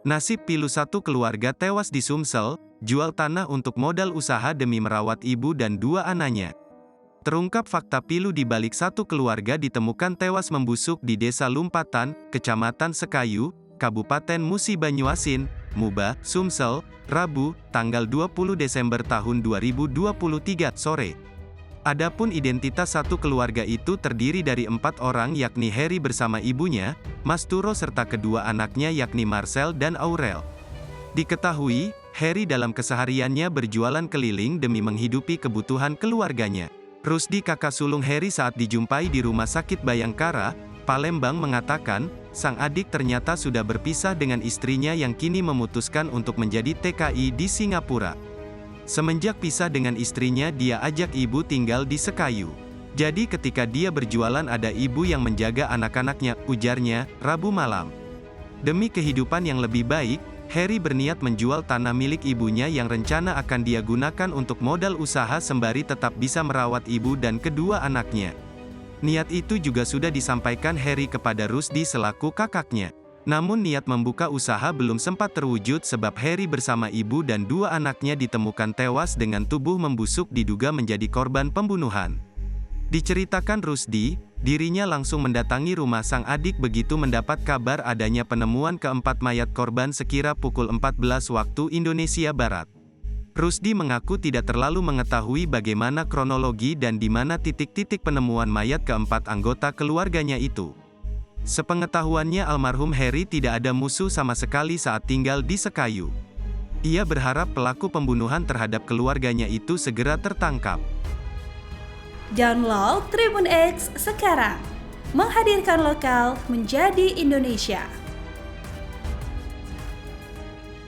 Nasib pilu satu keluarga tewas di Sumsel, jual tanah untuk modal usaha demi merawat ibu dan dua anaknya. Terungkap fakta pilu di balik satu keluarga ditemukan tewas membusuk di Desa Lumpatan, Kecamatan Sekayu, Kabupaten Musi Banyuasin, Muba, Sumsel, Rabu, tanggal 20 Desember tahun 2023 sore. Adapun identitas satu keluarga itu terdiri dari 4 orang yakni Heri bersama ibunya, Mas Turo serta kedua anaknya yakni Marcel dan Aurel. Diketahui, Heri dalam kesehariannya berjualan keliling demi menghidupi kebutuhan keluarganya. Rusdi kakak sulung Heri saat dijumpai di Rumah Sakit Bayangkara, Palembang mengatakan, sang adik ternyata sudah berpisah dengan istrinya yang kini memutuskan untuk menjadi TKI di Singapura. Semenjak pisah dengan istrinya dia ajak ibu tinggal di Sekayu. Jadi ketika dia berjualan ada ibu yang menjaga anak-anaknya, ujarnya, Rabu malam. Demi kehidupan yang lebih baik, Heri berniat menjual tanah milik ibunya yang rencana akan dia gunakan untuk modal usaha sembari tetap bisa merawat ibu dan kedua anaknya. Niat itu juga sudah disampaikan Heri kepada Rusdi selaku kakaknya. Namun niat membuka usaha belum sempat terwujud sebab Heri bersama ibu dan dua anaknya ditemukan tewas dengan tubuh membusuk diduga menjadi korban pembunuhan. Diceritakan Rusdi, dirinya langsung mendatangi rumah sang adik begitu mendapat kabar adanya penemuan keempat mayat korban sekira pukul 14 waktu Indonesia Barat. Rusdi mengaku tidak terlalu mengetahui bagaimana kronologi dan di mana titik-titik penemuan mayat keempat anggota keluarganya itu. Sepengetahuannya almarhum Heri tidak ada musuh sama sekali saat tinggal di Sekayu. Ia berharap pelaku pembunuhan terhadap keluarganya itu segera tertangkap. Download Tribun X sekarang, menghadirkan lokal menjadi Indonesia.